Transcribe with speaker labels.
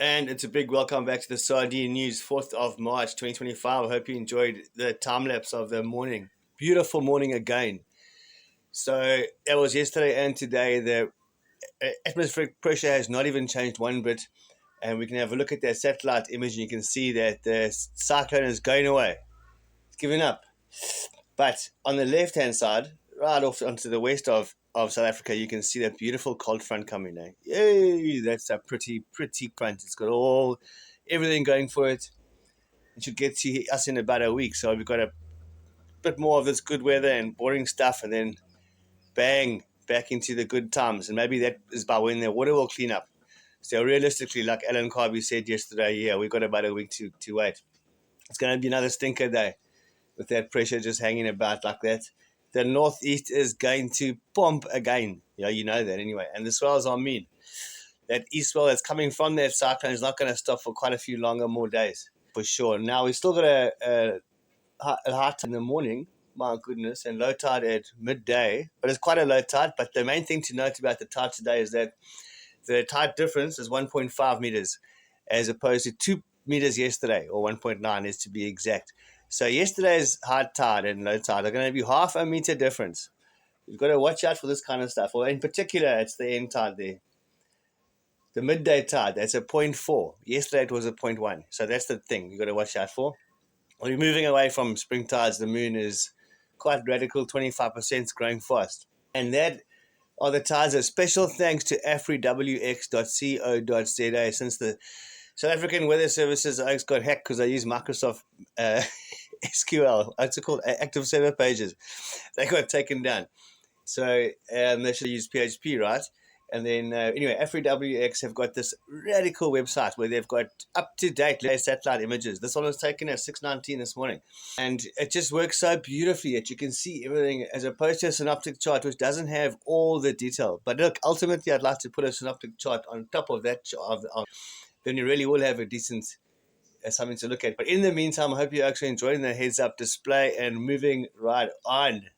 Speaker 1: And it's a big welcome back to the Sardine News, 4th of March 2025. I hope you enjoyed the time lapse of the morning. Beautiful morning again. So that was yesterday and today. The atmospheric pressure has not even changed one bit. And we can have a look at that satellite image and you can see that the cyclone is going away. It's giving up. But on the left-hand side, right off onto the west of South Africa, you can see that beautiful cold front coming now. Yay! That's a pretty front. It's got everything going for it. It should get to us in about a week. So we've got a bit more of this good weather and boring stuff, and then bang, back into the good times. And maybe that is by when the water will clean up. So realistically, like Alan Carby said yesterday, yeah, we've got about a week to wait. It's going to be another stinker day with that pressure just hanging about like that. The northeast is going to pump again. Yeah, you know that anyway. And the swells are mean. That east swell that's coming from that cyclone is not going to stop for quite a few more days, for sure. Now, we've still got a high tide in the morning, my goodness, and low tide at midday. But it's quite a low tide. But the main thing to note about the tide today is that the tide difference is 1.5 meters as opposed to 2 meters yesterday, or 1.9 is to be exact. So yesterday's high tide and low tide are going to be half a meter difference. You've got to watch out for this kind of stuff. Well, in particular, it's the end tide there. The midday tide, that's a 0.4. Yesterday it was a 0.1. So that's the thing you've got to watch out for. When you're moving away from spring tides, the moon is quite radical, 25%, growing fast. And that are the tides. A special thanks to afriwx.co.za, since the South African Weather Services got hacked because they use Microsoft SQL. What's it called? Active Server Pages. They got taken down. So they should use PHP, right? And then, anyway, AfriWX have got this radical website where they've got up-to-date satellite images. This one was taken at 6:19 this morning. And it just works so beautifully that you can see everything, as opposed to a synoptic chart, which doesn't have all the detail. But look, ultimately, I'd like to put a synoptic chart on top of that chart. Then you really will have a decent something to look at. But in the meantime, I hope you're actually enjoying the heads-up display and moving right on.